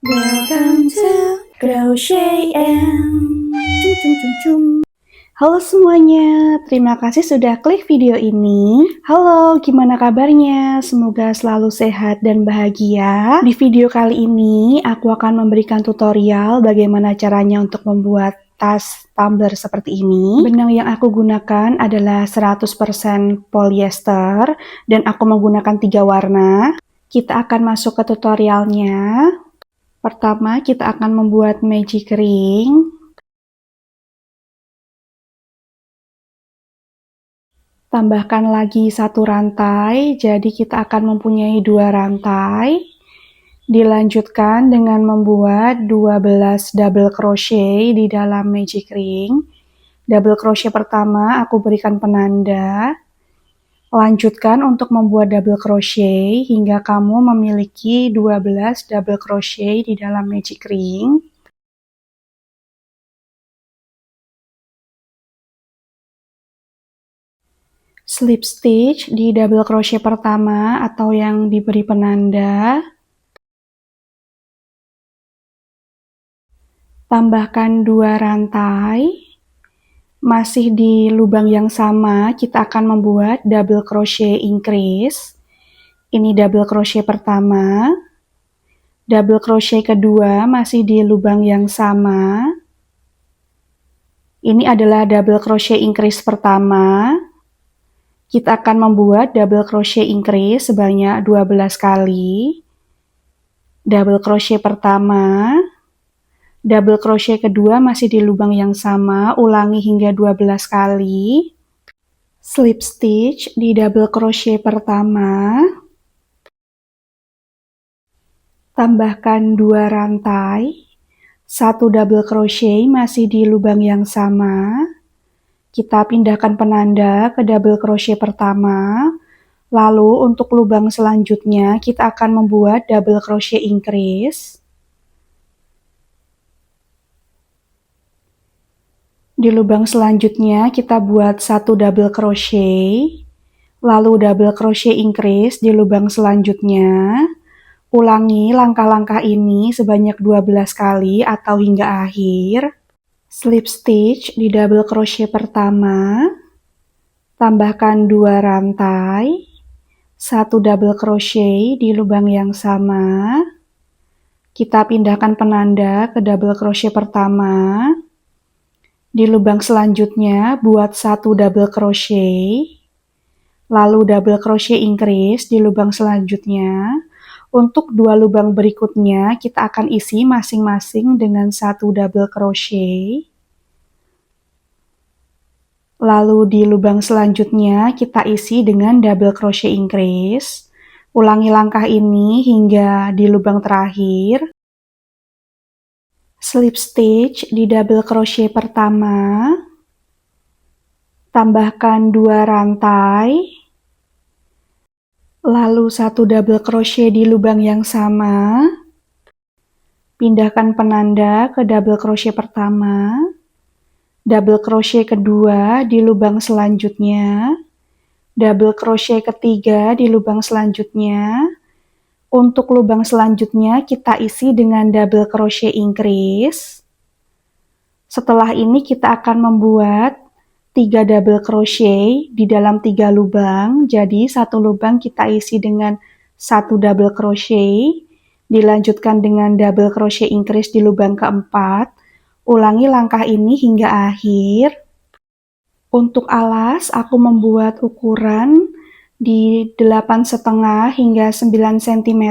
Welcome to Crochet M. Halo semuanya, terima kasih sudah klik video ini. Halo, gimana kabarnya? Semoga selalu sehat dan bahagia. Di video kali ini, aku akan memberikan tutorial bagaimana caranya untuk membuat tas tumbler seperti ini. Benang yang aku gunakan adalah 100% polyester dan aku menggunakan 3 warna. Kita akan masuk ke tutorialnya. Pertama, kita akan membuat magic ring. Tambahkan lagi 1 rantai, jadi kita akan mempunyai 2 rantai. Dilanjutkan dengan membuat 12 double crochet di dalam magic ring. Double crochet pertama aku berikan penanda. Lanjutkan untuk membuat double crochet hingga kamu memiliki 12 double crochet di dalam magic ring. Slip stitch di double crochet pertama atau yang diberi penanda. Tambahkan 2 rantai. Masih di lubang yang sama, kita akan membuat double crochet increase. Ini double crochet pertama. Double crochet kedua masih di lubang yang sama. Ini adalah double crochet increase pertama. Kita akan membuat double crochet increase sebanyak 12 kali. Double crochet pertama, double crochet kedua masih di lubang yang sama, ulangi hingga 12 kali. Slip stitch di double crochet pertama. Tambahkan 2 rantai. 1 double crochet masih di lubang yang sama. Kita pindahkan penanda ke double crochet pertama. Lalu untuk lubang selanjutnya kita akan membuat double crochet increase. Di lubang selanjutnya kita buat 1 double crochet. Lalu double crochet increase di lubang selanjutnya. Ulangi langkah-langkah ini sebanyak 12 kali atau hingga akhir. Slip stitch di double crochet pertama. Tambahkan 2 rantai. 1 double crochet di lubang yang sama. Kita pindahkan penanda ke double crochet pertama. Di lubang selanjutnya buat 1 double crochet. Lalu double crochet increase di lubang selanjutnya. Untuk 2 lubang berikutnya kita akan isi masing-masing dengan 1 double crochet. Lalu di lubang selanjutnya kita isi dengan double crochet increase. Ulangi langkah ini hingga di lubang terakhir. Slip stitch di double crochet pertama. Tambahkan 2 rantai. Lalu 1 double crochet di lubang yang sama. Pindahkan penanda ke double crochet pertama. Double crochet kedua di lubang selanjutnya. Double crochet ketiga di lubang selanjutnya. Untuk lubang selanjutnya kita isi dengan double crochet increase. Setelah ini kita akan membuat 3 double crochet di dalam 3 lubang. Jadi satu lubang kita isi dengan 1 double crochet. Dilanjutkan dengan double crochet increase di lubang keempat. Ulangi langkah ini hingga akhir. Untuk alas, aku membuat ukuran di 8,5 hingga 9 cm.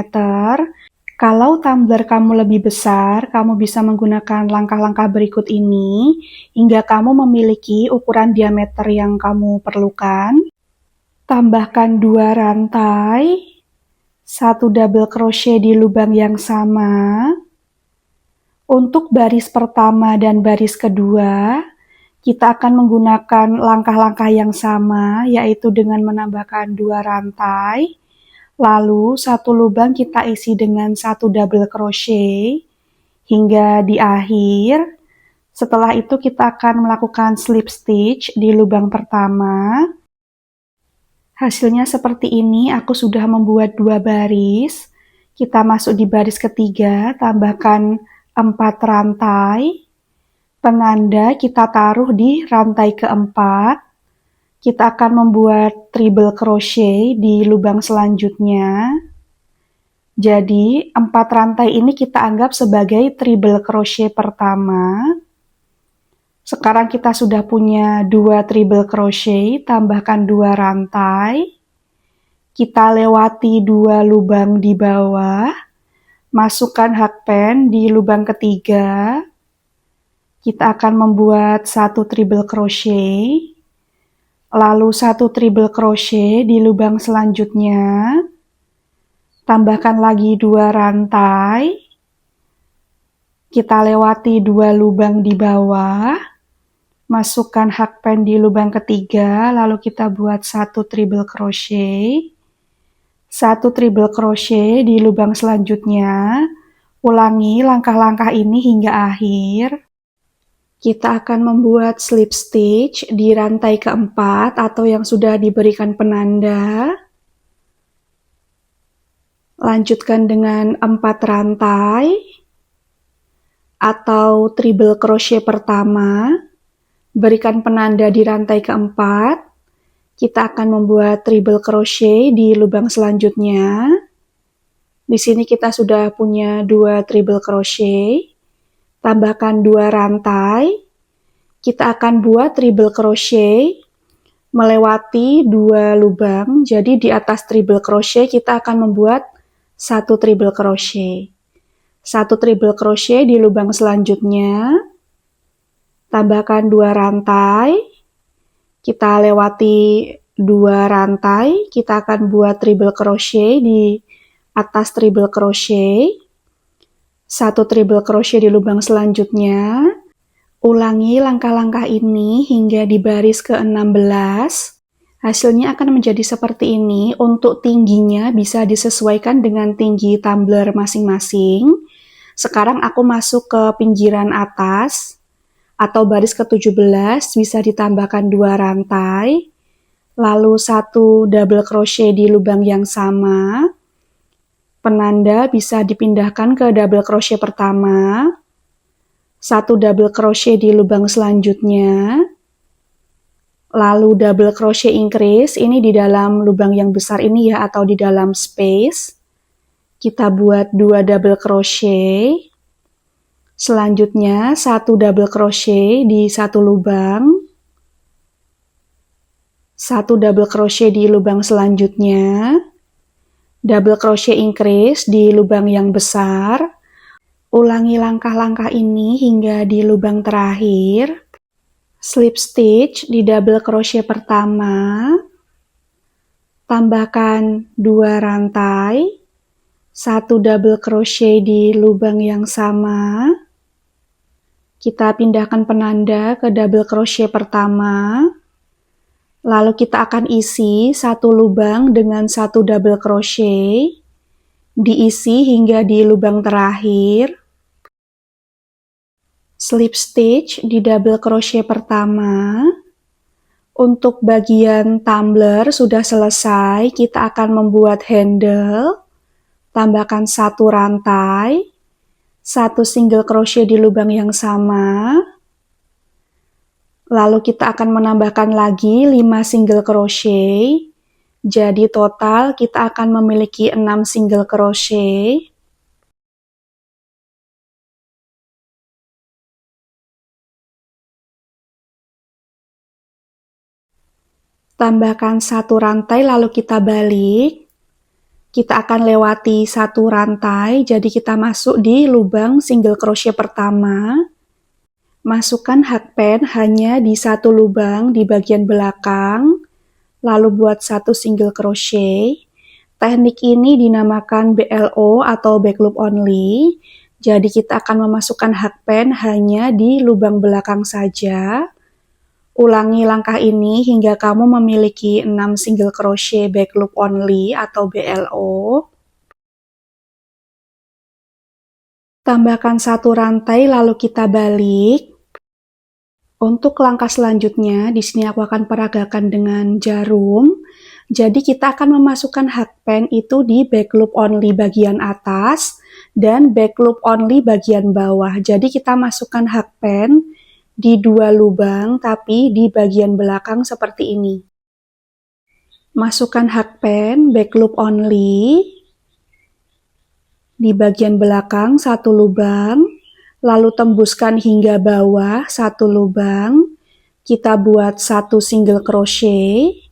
Kalau tumbler kamu lebih besar, kamu bisa menggunakan langkah-langkah berikut ini hingga kamu memiliki ukuran diameter yang kamu perlukan. Tambahkan 2 rantai, 1 double crochet di lubang yang sama. Untuk baris pertama dan baris kedua, kita akan menggunakan langkah-langkah yang sama, yaitu dengan menambahkan 2 rantai. Lalu, 1 lubang kita isi dengan 1 double crochet hingga di akhir. Setelah itu kita akan melakukan slip stitch di lubang pertama. Hasilnya seperti ini, aku sudah membuat 2 baris. Kita masuk di baris ketiga, tambahkan 4 rantai. Penanda kita taruh di rantai keempat. Kita akan membuat treble crochet di lubang selanjutnya. Jadi 4 rantai ini kita anggap sebagai treble crochet pertama. Sekarang kita sudah punya 2 treble crochet, tambahkan 2 rantai. Kita lewati 2 lubang di bawah. Masukkan hakpen di lubang ketiga. Kita akan membuat 1 treble crochet, lalu 1 treble crochet di lubang selanjutnya, tambahkan lagi 2 rantai, kita lewati 2 lubang di bawah, masukkan hakpen di lubang ketiga, lalu kita buat 1 treble crochet, 1 treble crochet di lubang selanjutnya. Ulangi langkah-langkah ini hingga akhir. Kita akan membuat slip stitch di rantai keempat atau yang sudah diberikan penanda. Lanjutkan dengan 4 rantai atau treble crochet pertama. Berikan penanda di rantai keempat. Kita akan membuat treble crochet di lubang selanjutnya. Di sini kita sudah punya 2 treble crochet. Tambahkan 2 rantai, kita akan buat treble crochet melewati 2 lubang, jadi di atas treble crochet kita akan membuat 1 treble crochet. 1 treble crochet di lubang selanjutnya, tambahkan 2 rantai, kita lewati 2 rantai, kita akan buat treble crochet di atas treble crochet. 1 treble crochet di lubang selanjutnya. Ulangi langkah-langkah ini hingga di baris ke-16. Hasilnya akan menjadi seperti ini. Untuk tingginya bisa disesuaikan dengan tinggi tumbler masing-masing. Sekarang aku masuk ke pinggiran atas atau baris ke-17, bisa ditambahkan 2 rantai. Lalu 1 double crochet di lubang yang sama. Penanda bisa dipindahkan ke double crochet pertama, 1 double crochet di lubang selanjutnya, lalu double crochet increase, ini di dalam lubang yang besar ini ya, atau di dalam space. Kita buat 2 double crochet, selanjutnya 1 double crochet di 1 lubang, 1 double crochet di lubang selanjutnya, double crochet increase di lubang yang besar. Ulangi langkah-langkah ini hingga di lubang terakhir. Slip stitch di double crochet pertama. Tambahkan 2 rantai. 1 double crochet di lubang yang sama. Kita pindahkan penanda ke double crochet pertama. Lalu kita akan isi 1 lubang dengan 1 double crochet, diisi hingga di lubang terakhir. Slip stitch di double crochet pertama. Untuk bagian tumbler sudah selesai, kita akan membuat handle. Tambahkan 1 rantai, 1 single crochet di lubang yang sama. Lalu kita akan menambahkan lagi 5 single crochet. Jadi total kita akan memiliki 6 single crochet. Tambahkan 1 rantai lalu kita balik. Kita akan lewati 1 rantai, jadi kita masuk di lubang single crochet pertama. Masukkan hakpen hanya di 1 lubang di bagian belakang, lalu buat 1 single crochet. Teknik ini dinamakan BLO atau back loop only. Jadi kita akan memasukkan hakpen hanya di lubang belakang saja. Ulangi langkah ini hingga kamu memiliki 6 single crochet back loop only atau BLO. Tambahkan 1 rantai lalu kita balik. Untuk langkah selanjutnya, di sini aku akan peragakan dengan jarum. Jadi kita akan memasukkan hakpen itu di back loop only bagian atas dan back loop only bagian bawah. Jadi kita masukkan hakpen di 2 lubang tapi di bagian belakang seperti ini. Masukkan hakpen back loop only di bagian belakang 1 lubang, lalu tembuskan hingga bawah 1 lubang. Kita buat 1 single crochet.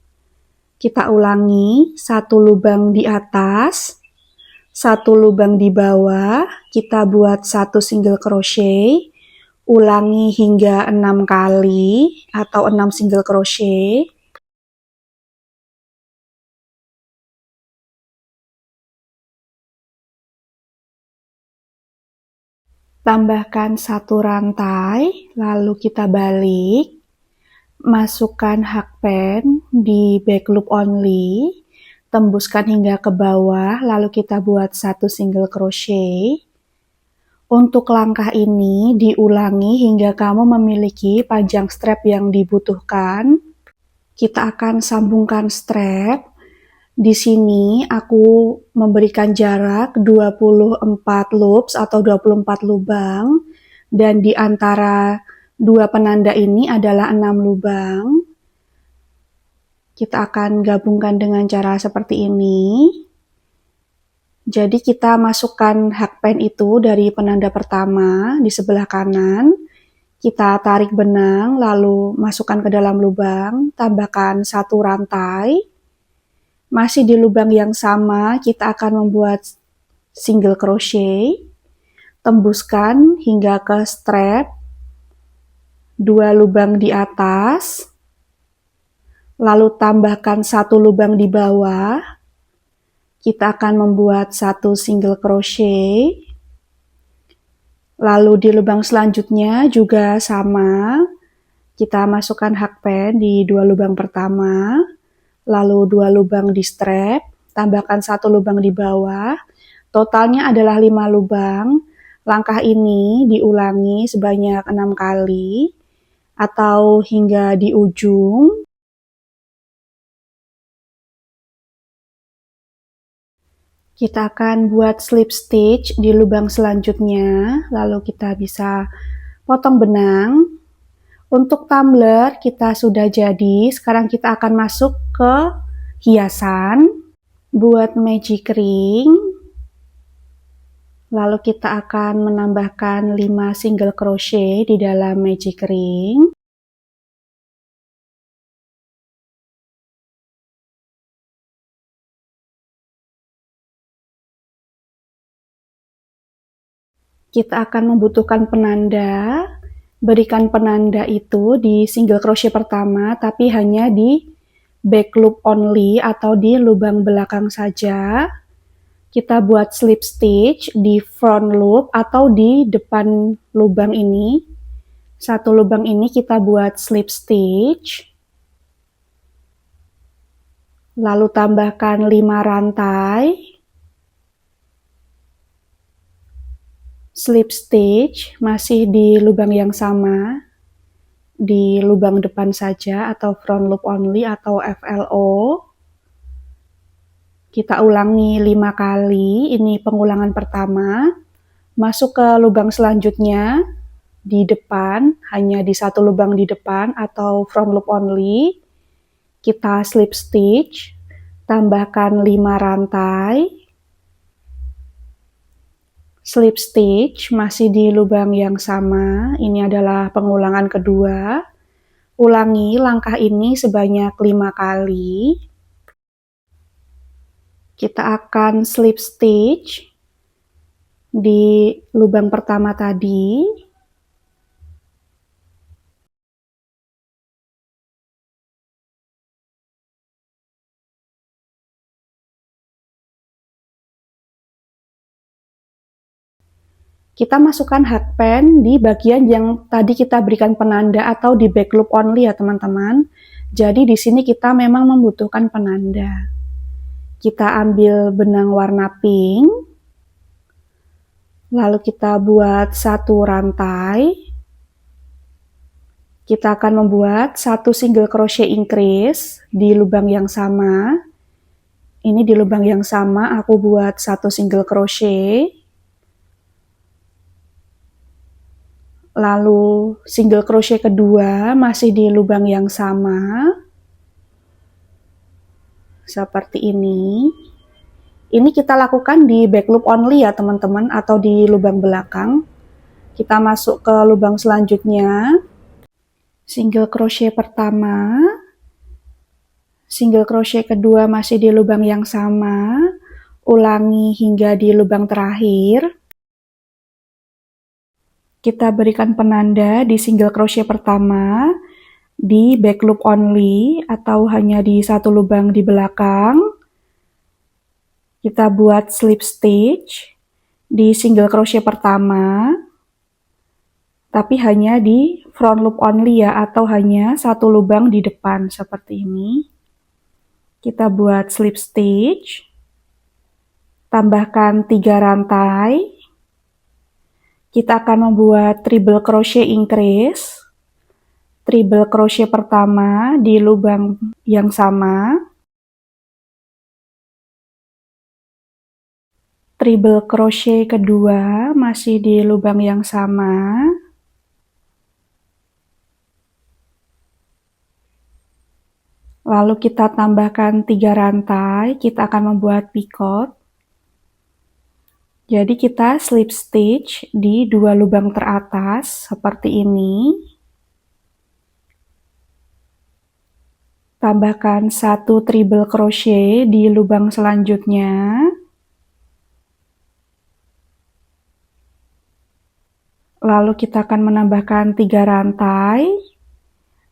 Kita ulangi 1 lubang di atas, 1 lubang di bawah, kita buat 1 single crochet, ulangi hingga 6 kali atau 6 single crochet. Tambahkan 1 rantai, lalu kita balik, masukkan hakpen di back loop only, tembuskan hingga ke bawah, lalu kita buat 1 single crochet. Untuk langkah ini diulangi hingga kamu memiliki panjang strap yang dibutuhkan. Kita akan sambungkan strap. Di sini aku memberikan jarak 24 loops atau 24 lubang, dan di antara 2 penanda ini adalah 6 lubang. Kita akan gabungkan dengan cara seperti ini. Jadi kita masukkan hakpen itu dari penanda pertama di sebelah kanan. Kita tarik benang, lalu masukkan ke dalam lubang, tambahkan 1 rantai. Masih di lubang yang sama, kita akan membuat single crochet, tembuskan hingga ke strap, 2 lubang di atas, lalu tambahkan 1 lubang di bawah, kita akan membuat 1 single crochet, lalu di lubang selanjutnya juga sama, kita masukkan hakpen di 2 lubang pertama, lalu 2 lubang di strap, tambahkan 1 lubang di bawah, totalnya adalah 5 lubang. Langkah ini diulangi sebanyak 6 kali, atau hingga di ujung. Kita akan buat slip stitch di lubang selanjutnya, lalu kita bisa potong benang. Untuk tumbler kita sudah jadi, sekarang kita akan masuk ke hiasan. Buat magic ring, lalu kita akan menambahkan 5 single crochet di dalam magic ring. Kita akan membutuhkan penanda. Berikan penanda itu di single crochet pertama, tapi hanya di back loop only atau di lubang belakang saja. Kita buat slip stitch di front loop atau di depan lubang ini. 1 lubang ini kita buat slip stitch. Lalu tambahkan 5 rantai. Slip stitch masih di lubang yang sama, di lubang depan saja atau front loop only atau FLO. Kita ulangi 5 kali, ini pengulangan pertama. Masuk ke lubang selanjutnya di depan, hanya di 1 lubang di depan atau front loop only. Kita slip stitch, tambahkan 5 rantai. Slip stitch masih di lubang yang sama, ini adalah pengulangan kedua. Ulangi langkah ini sebanyak 5 kali. Kita akan slip stitch di lubang pertama tadi. Kita masukkan hakpen di bagian yang tadi kita berikan penanda atau di back loop only ya teman-teman. Jadi di sini kita memang membutuhkan penanda. Kita ambil benang warna pink, lalu kita buat 1 rantai. kita akan membuat satu single crochet increase di lubang yang sama. Ini di lubang yang sama aku buat satu single crochet. Lalu single crochet kedua masih di lubang yang sama. Seperti ini. Ini kita lakukan di back loop only ya teman-teman, atau di lubang belakang. Kita masuk ke lubang selanjutnya. Single crochet pertama, single crochet kedua masih di lubang yang sama, ulangi hingga di lubang terakhir. Kita berikan penanda di single crochet pertama, di back loop only atau hanya di satu lubang di belakang. Kita buat slip stitch di single crochet pertama, tapi hanya di front loop only ya, atau hanya satu lubang di depan seperti ini. Kita buat slip stitch, tambahkan 3 rantai. Kita akan membuat treble crochet increase. Treble crochet pertama di lubang yang sama. Treble crochet kedua masih di lubang yang sama. Lalu kita tambahkan 3 rantai, kita akan membuat picot. Jadi kita slip stitch di 2 lubang teratas seperti ini. Tambahkan 1 treble crochet di lubang selanjutnya. Lalu kita akan menambahkan 3 rantai.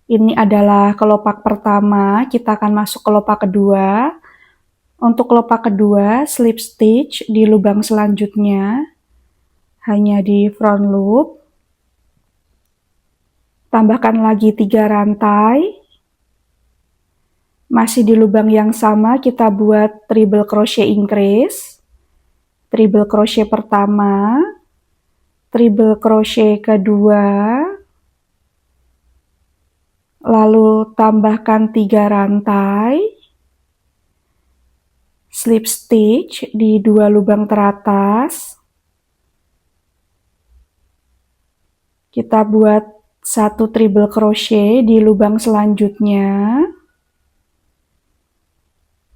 Ini adalah kelopak pertama, kita akan masuk kelopak kedua. Untuk kelopak kedua, slip stitch di lubang selanjutnya, hanya di front loop. Tambahkan lagi 3 rantai. Masih di lubang yang sama, kita buat treble crochet increase. Treble crochet pertama, treble crochet kedua, lalu tambahkan 3 rantai, slip stitch di 2 lubang teratas. Kita buat 1 treble crochet di lubang selanjutnya.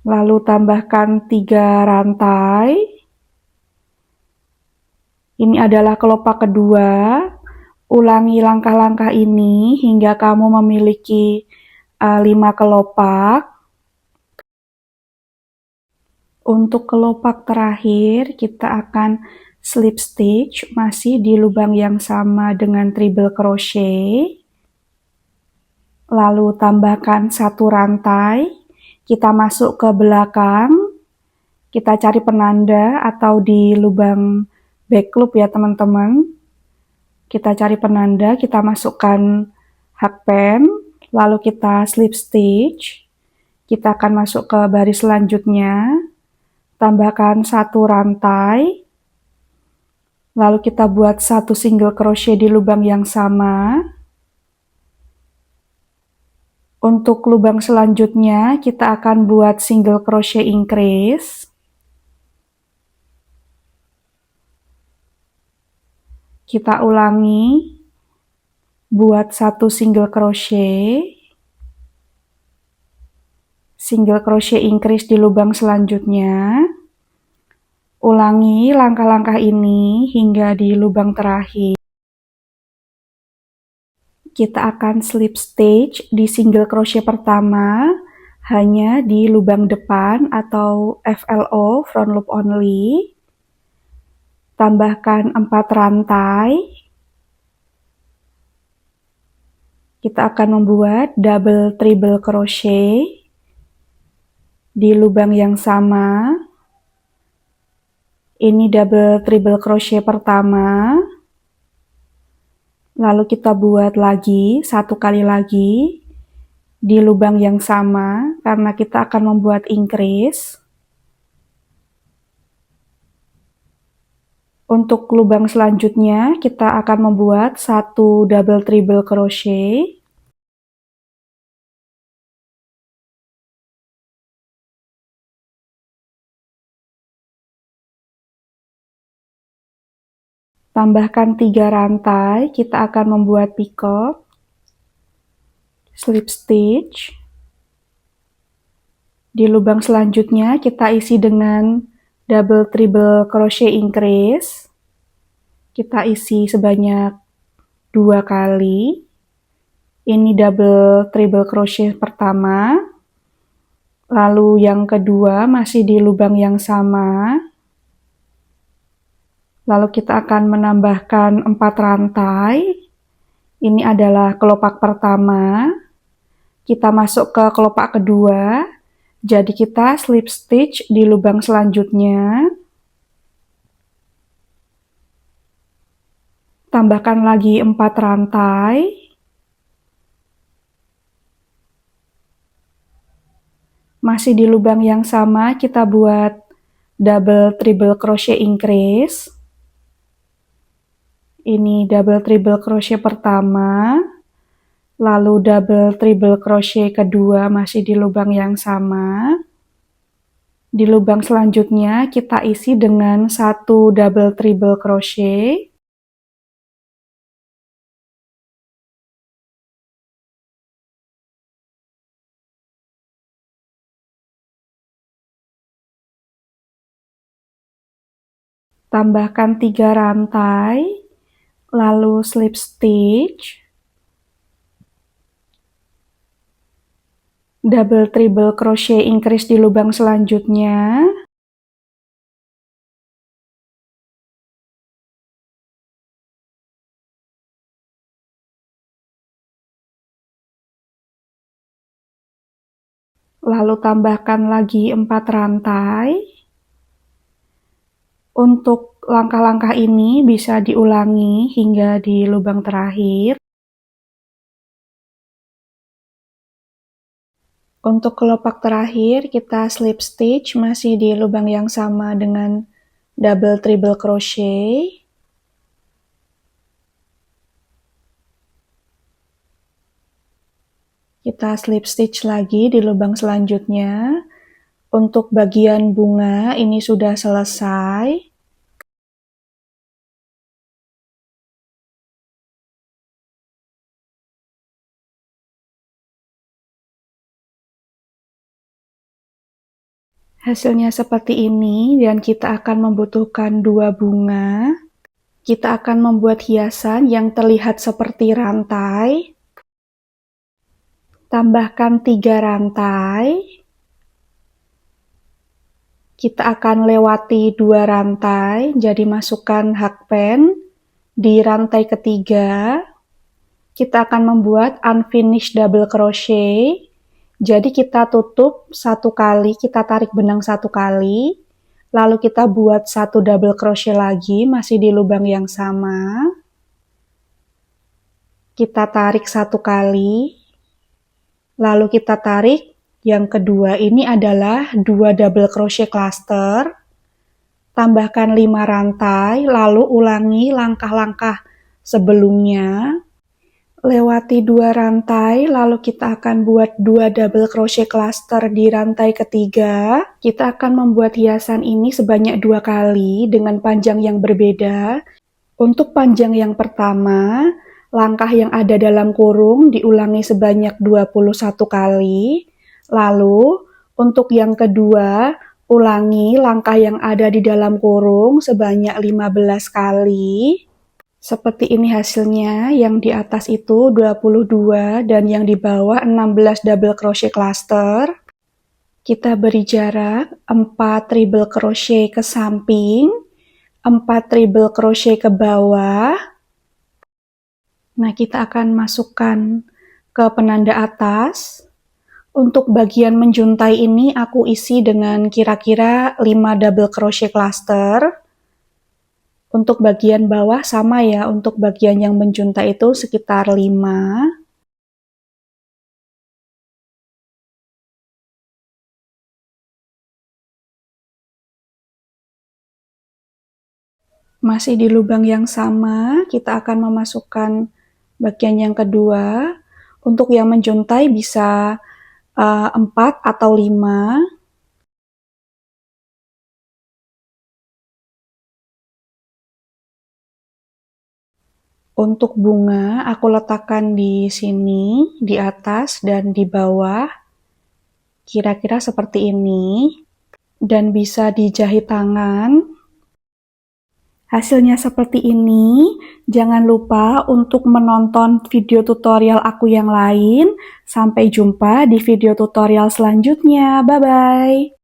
Lalu tambahkan 3 rantai. Ini adalah kelopak kedua. Ulangi langkah-langkah ini hingga kamu memiliki 5 kelopak. Untuk kelopak terakhir, kita akan slip stitch masih di lubang yang sama dengan treble crochet. Lalu tambahkan 1 rantai. Kita masuk ke belakang. Kita cari penanda atau di lubang back loop ya teman-teman. Kita cari penanda, kita masukkan hakpen, lalu kita slip stitch. Kita akan masuk ke baris selanjutnya, tambahkan 1 rantai, lalu kita buat 1 single crochet di lubang yang sama. Untuk lubang selanjutnya, kita akan buat single crochet increase. Kita ulangi, buat 1 single crochet increase di lubang selanjutnya. Ulangi langkah-langkah ini hingga di lubang terakhir. Kita akan slip stitch di single crochet pertama hanya di lubang depan atau FLO, front loop only. Tambahkan 4 rantai. Kita akan membuat double treble crochet di lubang yang sama. Ini double treble crochet pertama. Lalu kita buat lagi 1 kali lagi di lubang yang sama karena kita akan membuat increase. Untuk lubang selanjutnya kita akan membuat 1 double treble crochet. Tambahkan 3 rantai, kita akan membuat peacock, slip stitch. Di lubang selanjutnya kita isi dengan double triple crochet increase. Kita isi sebanyak 2 kali. Ini double triple crochet pertama. Lalu yang kedua masih di lubang yang sama. Lalu kita akan menambahkan 4 rantai. Ini adalah kelopak pertama. Kita masuk ke kelopak kedua. Jadi kita slip stitch di lubang selanjutnya. Tambahkan lagi 4 rantai. Masih di lubang yang sama kita buat double triple crochet increase. Ini double triple crochet pertama. Lalu double triple crochet kedua masih di lubang yang sama. Di lubang selanjutnya kita isi dengan 1 double triple crochet. Tambahkan 3 rantai, lalu slip stitch. Double triple crochet increase di lubang selanjutnya. Lalu tambahkan lagi 4 rantai. Untuk langkah-langkah ini bisa diulangi hingga di lubang terakhir. Untuk kelopak terakhir kita slip stitch masih di lubang yang sama dengan double triple crochet. Kita slip stitch lagi di lubang selanjutnya. Untuk bagian bunga ini sudah selesai. Hasilnya seperti ini dan kita akan membutuhkan 2 bunga. Kita akan membuat hiasan yang terlihat seperti rantai. Tambahkan 3 rantai. Kita akan lewati 2 rantai, jadi masukkan hakpen di rantai ketiga. Kita akan membuat unfinished double crochet. Jadi kita tutup 1 kali, kita tarik benang 1 kali, lalu kita buat 1 double crochet lagi, masih di lubang yang sama. Kita tarik 1 kali, lalu kita tarik yang kedua. Ini adalah 2 double crochet cluster. Tambahkan 5 rantai, lalu ulangi langkah-langkah sebelumnya. Lewati 2 rantai, lalu kita akan buat 2 double crochet cluster di rantai ketiga. Kita akan membuat hiasan ini sebanyak 2 kali dengan panjang yang berbeda. Untuk panjang yang pertama, langkah yang ada dalam kurung diulangi sebanyak 21 kali. Lalu, untuk yang kedua, ulangi langkah yang ada di dalam kurung sebanyak 15 kali. Seperti ini hasilnya, yang di atas itu 22 dan yang di bawah 16 double crochet cluster. Kita beri jarak 4 triple crochet ke samping, 4 triple crochet ke bawah. Nah, kita akan masukkan ke penanda atas. Untuk bagian menjuntai ini aku isi dengan kira-kira 5 double crochet cluster. Untuk bagian bawah sama ya, untuk bagian yang menjuntai itu sekitar 5. Masih di lubang yang sama, kita akan memasukkan bagian yang kedua. Untuk yang menjuntai bisa 4 atau 5. Untuk bunga, aku letakkan di sini, di atas dan di bawah. Kira-kira seperti ini. Dan bisa dijahit tangan. Hasilnya seperti ini. Jangan lupa untuk menonton video tutorial aku yang lain. Sampai jumpa di video tutorial selanjutnya. Bye-bye.